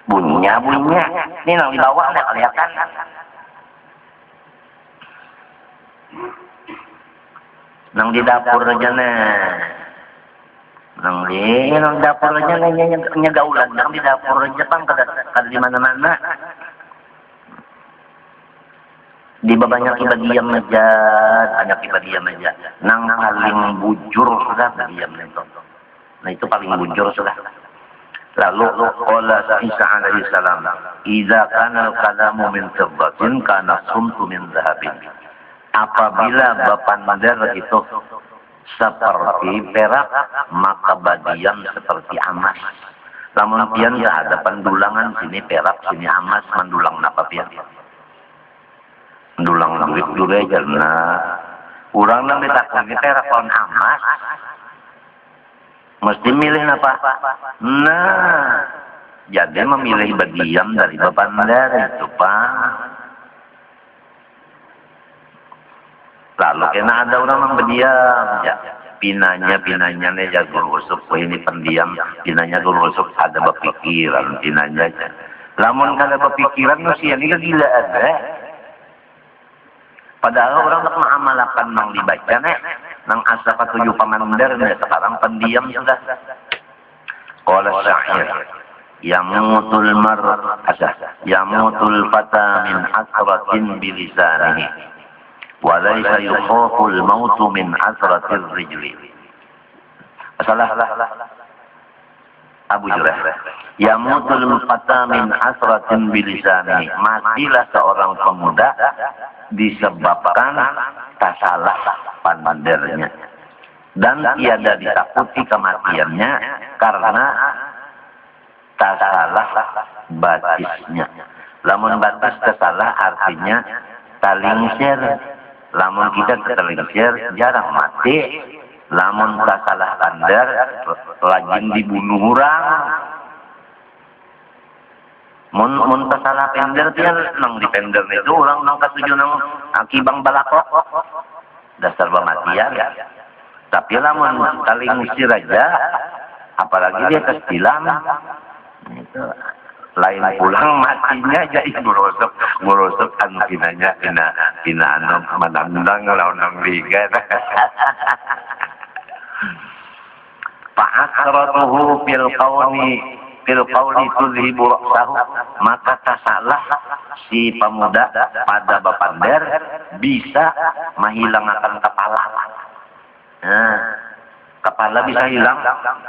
bunyinya ini nang di bawah ada kelihatan nang di dapur aja nang di dapur aja nyegaulan nang di dapur aja pang kada di mana-mana di banyak diam aja, banyak diam aja. Nang paling bujur sudah diam itu. Nah itu paling bujur sudah. Lalu qala Isa alaihi salam, "Idza kana al-kalamu min fiddatin kana sumtu min dhahabin." Apabila bapandar itu seperti perak, maka badiam seperti emas. Lamun pian ya ada pendulangan sini perak, sini emas, mendulang napa pian? Mendulang duit dulu aja nah. Urang nang ditakon perak kon emas. Mesti milih apa? Nah, jadi memilih badiam dari bapandar itu Pak. Lalu kena ada orang yang berdiam, ya pinanya nih ya guru usuk, ini pendiam, pinanya guru usuk ada berpikiran, pinanya aja. Lamun kada berpikiran manusia ini gila ada. Padahal orang tak mengamalkan nang dibaca nih, nang asa ketujuh pamandar nih sekarang pendiam sudah. Qala syair, yamutul yamutul fata min asratin bilisanihi. Walaysa yukhaful mautu min asratir rijli. Salah Abu Jurah. Yamutul fata min asratin bilisani. Matilah seorang pemuda disebabkan tasalah pandernya. Dan tiada ditakuti kematiannya karena tasalah batisnya. Lamun batis tasalah artinya talingsir. Lamun kita terlincir jarang mati. Lamun tak salah pandar lagi dibunuh orang. Mun tak salah pendar dia nang di pendar itu orang nang katujuh nang akibang balakok. Dasar pematian. Tapi lamun talingsir aja, apalagi dia kestilam. Itu lain pulang matinya jadi gurusuk kan pinanya pina anu menandang lawan liga. Fa'akratuhu fil qawli tuzhibu ra'sahu, maka tasalah si pemuda pada bapandar bisa menghilangkan kepala. Nah, kepala bisa hilang,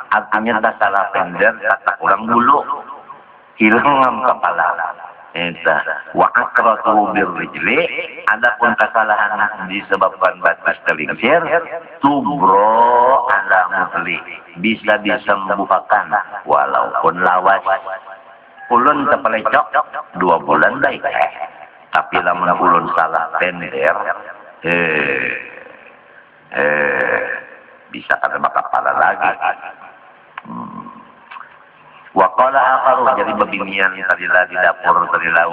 artinya tasalah pendar kata orang dulu. Hilang kepala. Entah wa akratu birrijli, adapun kesalahan disebabkan batas terlincir, tubro ala mufli, bisa disembuhkan walaupun lawas. Ulun terpelecok 2 bulan baik. Tapi lamun ulun salah tender, bisa kada kepala lagi. Waqala akharu, jadi bebinian tadilah di dapur tadilah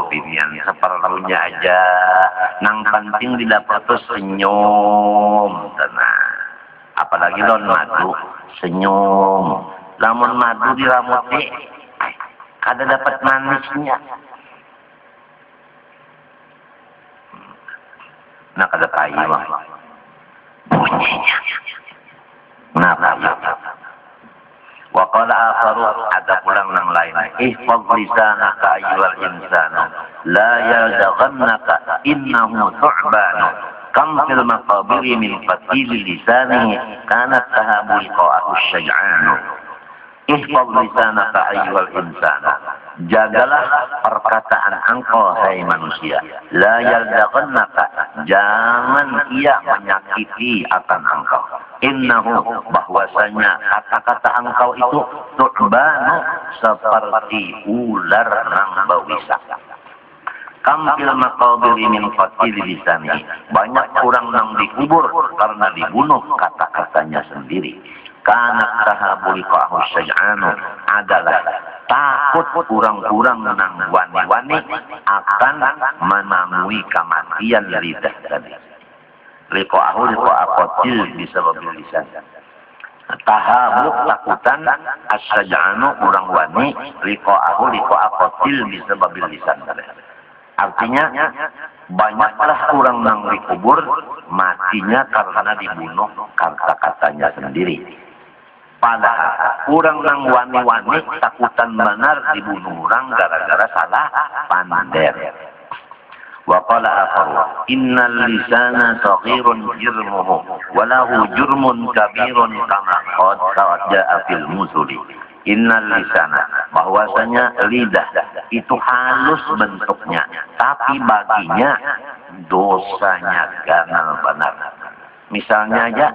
bebinian seperlunya aja. Nang penting di dapur tuh senyum tenang. Apalagi lon madu senyum. Lamun madu diramuti kada dapat manisnya. Nah kada payu mah bunyinya. Nah wa qala akharu, ada pulang nang lain, ihfaz lisanaka ayyuhal insanu la yaldaghannaka innahu thu'ban kam fil maqabiri min fatil lisanihi kanat tahabu liqa'ahu syai'anu. Ihfaz lisanaka ayyuhal insanu, jagalah perkataan engkau hai manusia, la yaldaghannaka, jangan ia menyakiti akan engkau. Innahu, bahwasanya kata-kata engkau itu tu'banu, seperti ular nang bawisa. Kampil maqabiri min fatil lisani, banyak orang nang dikubur karena dibunuh kata-katanya sendiri. Kana tahabul qahu syai'anu, adalah takut kurang-kurang nang wani-wani akan menemui kematian lidah tadi. Liqa'ahu liqa'aqatil bisababil lisan. Tahabuk takutan asyaja'anu kurang wani, liqa'ahu liqa'aqatil bisababil lisan. Artinya banyaklah kurang nang dikubur matinya karena dibunuh kata-katanya sendiri. Padahal kurang nang wani-wani takutan benar dibunuh orang gara-gara salah pandar. Wa qala akharu, innal lisana saghirun jirmuhu wa lahu jurmun kabirun kama qad ja'a fil musuli. Innal lisana, bahwasanya lidah itu halus bentuknya, tapi baginya dosanya ganal benar. Misalnya aja,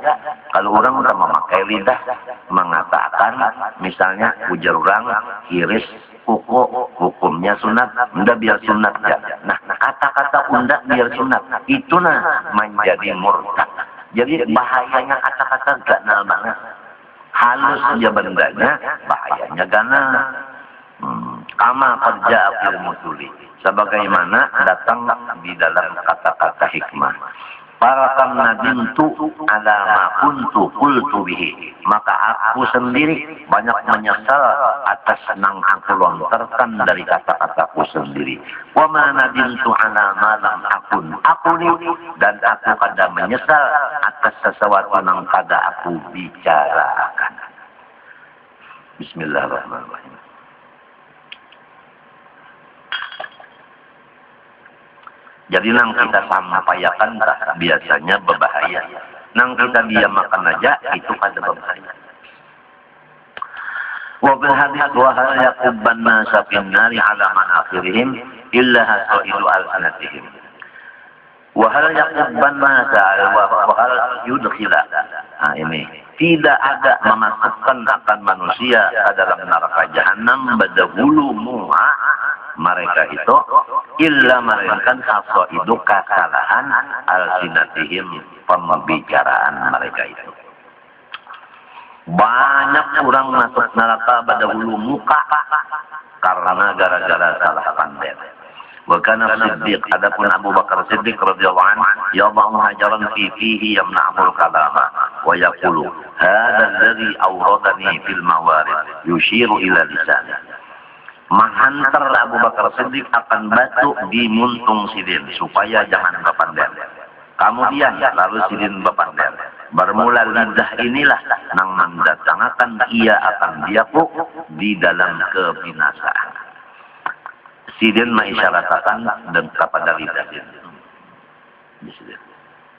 kalau orang udah memakai lidah, mengatakan, misalnya ujar orang, iris, kuku, hukumnya sunat, unda biar sunat ya. Nah, kata-kata unda biar sunat, itu menjadi murtad. Jadi bahayanya kata-kata ganal banget. Halus aja bendanya, bahayanya ganal. Kama kerja fil musuli. Sebagaimana datang di dalam kata-kata hikmah. Parakan nadimtu ala ma kuntu qultu bihi. Maka aku sendiri banyak menyesal atas nang aku lontarkan dari kata-kataku sendiri. Wa ma nadimtu ala ma lam akun dan aku kada menyesal atas sesuatu nang kada aku bicarakan. Bismillahirrahmanirrahim. Jadi nang kita sampaikan biasanya berbahaya. Nang kita diamakan aja itu kada berbahaya. Wa bil hadits wa hal yaqubban nasa fin nari ala manakhirihim illa hasaidu al-sanatihim. Wa hal yaqubban nasa wa hal yudkhila. Nah ini tidak ada memasukkan akan manusia ke dalam neraka jahanam badahulu muha mereka itu illa melainkan itu kesalahan al-sinatihim pembicaraan mereka itu. Banyak orang masuk neraka pada hulu muka karena gara-gara salah pandai. Wakana Siddiq, adapun Abu Bakar Siddiq radhiyallahu anhu, yadha'u hajaran fihi yamna'ul kalama wa yaqulu hadha alladhi awradani fil mawarid yushiru ila lisani. Menghantar Abu Bakar Siddiq akan batu di muntung sidin supaya jangan berpandai. Kemudian lalu sidin berpandai. Bermula lidah inilah nang mendatangkan ia akan diapuk di dalam kebinasaan. Sidin mengisyaratkan dan kepada lidah sidin.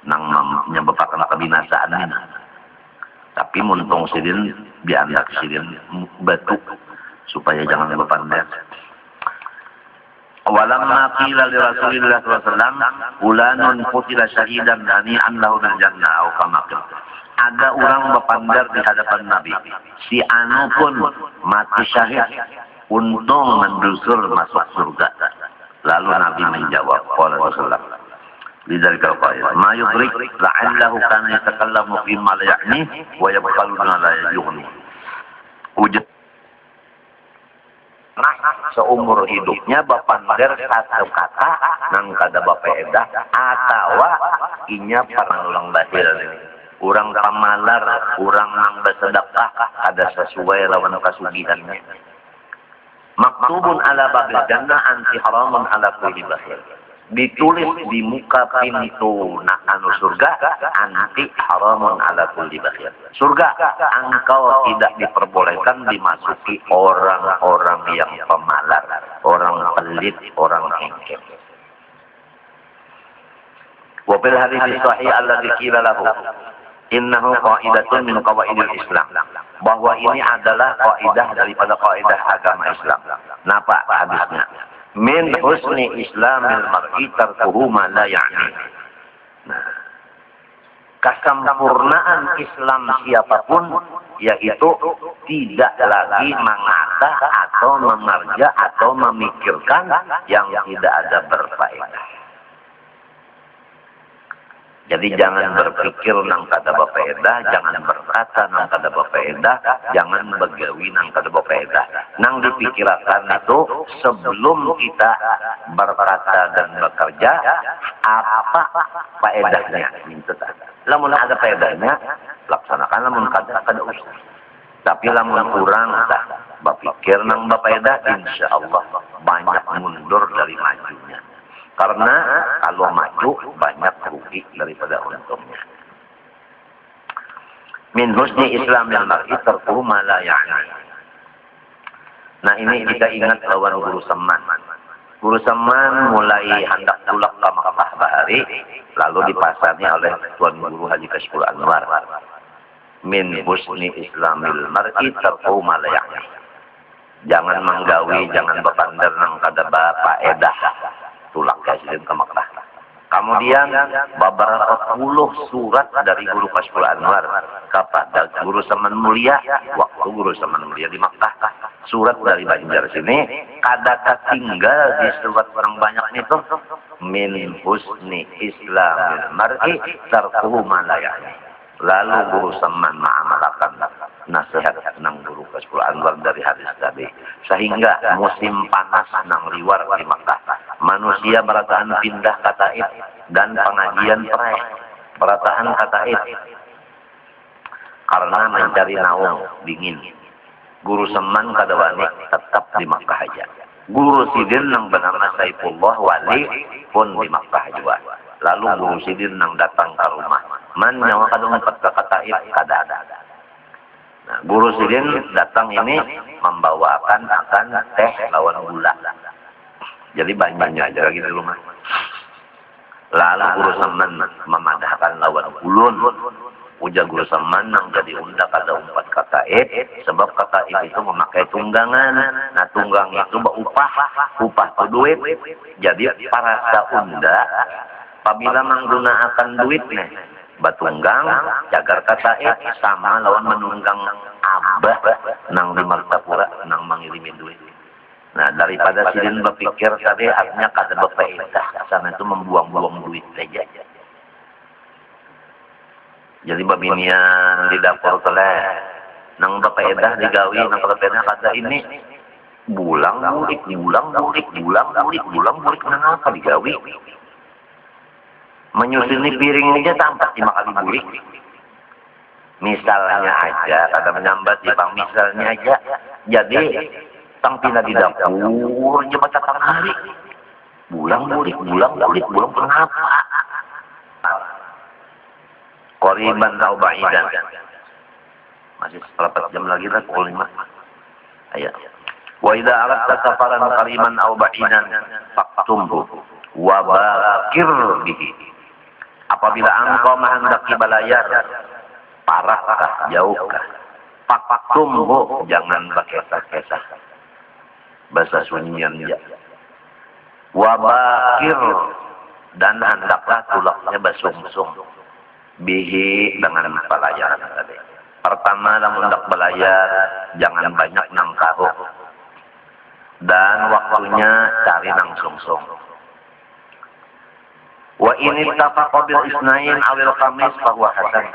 Nang menyebabkan kebinasaan ini. Tapi muntung sidin biandak sidin batu supaya jangan berpandai. Walamma qila li Rasulillah sallallahu alaihi wasallam fulanun qutila syahidan hani'an lahu bil jannah au kama ada orang berpandar di hadapan Nabi. Si anu pun mati syahid, untung mendusur masuk surga. Lalu Nabi menjawab, qala Rasulullah lidzalika qala ma yudrik la'allahu kana yatakallamu fi ma la ya'ni wa yabqalu ma la yughni. Wujud seumur hidupnya bapandar satu kata nang kada bapedah atawa inya parangulang bahil urang pamalar urang nang bersedekah ada sesuai lawan kasugihannya maktubun ala babil jannah anti haramun ala kulli bahil ditulis di muka pintu anu surga anti haramun ala kulli bakhil. Surga engkau tidak diperbolehkan dimasuki orang-orang yang pemalar, orang pelit, orang engkel. Wa fil hadits sahih alladzi qila lahu innahu qaidatun min qawaidil Islam. Bahwa ini adalah kaidah daripada kaidah agama Islam. Napa hadisnya? Min husni islamil mar'i tarkuhu ma la ya'ni. Nah, kesempurnaan Islam siapapun yaitu tidak lagi mengata atau mengerja atau memikirkan yang tidak ada berfaedah. Jadi jangan berpikir nang kada berfaedah, jangan berkata nang kada berfaedah, jangan begawi nang kada berfaedah. Nang dipikirkan itu sebelum kita berkata dan bekerja apa faedahnya. Lamun ada faedahnya, laksanakan lamun kada usah. Tapi lamun kurang berpikir nang berfaedah, insyaallah banyak mundur dari majunya. Karena kalau maju banyak rugi daripada untungnya. Min husni islamil mar'i tarkuhu ma la ya'ni. Nah ini kita ingat lawan Guru Seman. Guru Seman mulai hendak pulang ke Makkah Bahari, lalu dipasarnya oleh Tuan Guru Haji Kashful Anwar. Min husni islamil mar'i tarkuhu ma la ya'ni. Jangan menggawi, jangan berpandar nang kada faedah. Tulak kasih ke Makkah. Kemudian beberapa puluh surat dari guru Kashful Anwar kepada guru Saman Mulia waktu guru Saman Mulia di Makkah. Surat dari Banjar sini kata tinggal di surat orang banyak itu min husni islamil mar'i tarkuhu ma la ya'ni. Lalu guru Saman mengamalkan nasihat nang guru Kashful Anwar dari hadis tadi. Sehingga musim panas nang liwar di Makkah, manusia berataan pindah ke Taif dan pengajian perai berataan ke Taif karena mencari naung dingin. Guru Saman kadawani tetap di Makkah aja. Guru Sidin nang bernama Saifullah Wali pun di Makkah juga. Lalu Guru Sidin nang datang ke rumah. Man nyawa kadang empat ke Taif kada ada. Nah, Guru Sidin datang ini membawakan akan teh lawan gula. Jadi banyak aja lagi di rumah. Lalu Guru Saman memadahkan lawan ulun. Ujar Guru Saman nang jadi undak ada umpat kata sebab kata itu memakai tunggangan. Nah tunggang itu upah itu duit. Jadi para unda apabila menggunakan duit nih batunggang jagar kata sama lawan menunggang abah nang di Martapura nang mengirimi duit. Nah daripada Sidin berpikir tadi artinya kada berfaedah sana itu membuang-buang duit saja. Jadi babinian di dapur teleh nang berfaedah digawi nang berfaedah kata ini bulang bulik nang apa digawi menyusuni piring aja tampak 5 kali bulik. Misalnya aja kada menyambat di pang misalnya aja jadi tang pina di dapur aja batang hari bulang bulik kenapa qariban atau ba'idan. Masih 4 jam lagi lah pukul 5. Ayo. Wa idza aradta safaran qariban aw ba'idan faqtumhu wa bakir bihi. Apabila engkau menghendaki balayar, parahkah, jauhkah? Faqtumhu, jangan berkesah-kesah. Bahasa sunyian ya. Wa bakir, dan hendaklah tulaknya basung-sung. Bihi dengan balayaran tadi. Pertama dalam hendak belayar jangan banyak nang kahuk dan waktunya cari nang sungsung. Wa ini tafaqa bil isnain awil khamis bahwa hasan.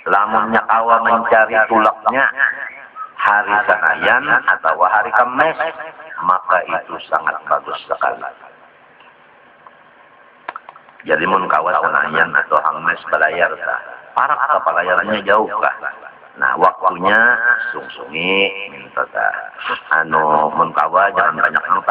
Lamunnya kawa mencari tulaknya hari Senin atau hari Kamis maka itu sangat bagus sekali. Jadi mun kawas Senayan atau Kamis belayar kah? Parak kah pelayarannya jauh kah? Nah waktunya sungsungi minta kah? Mun kawa jangan banyak nang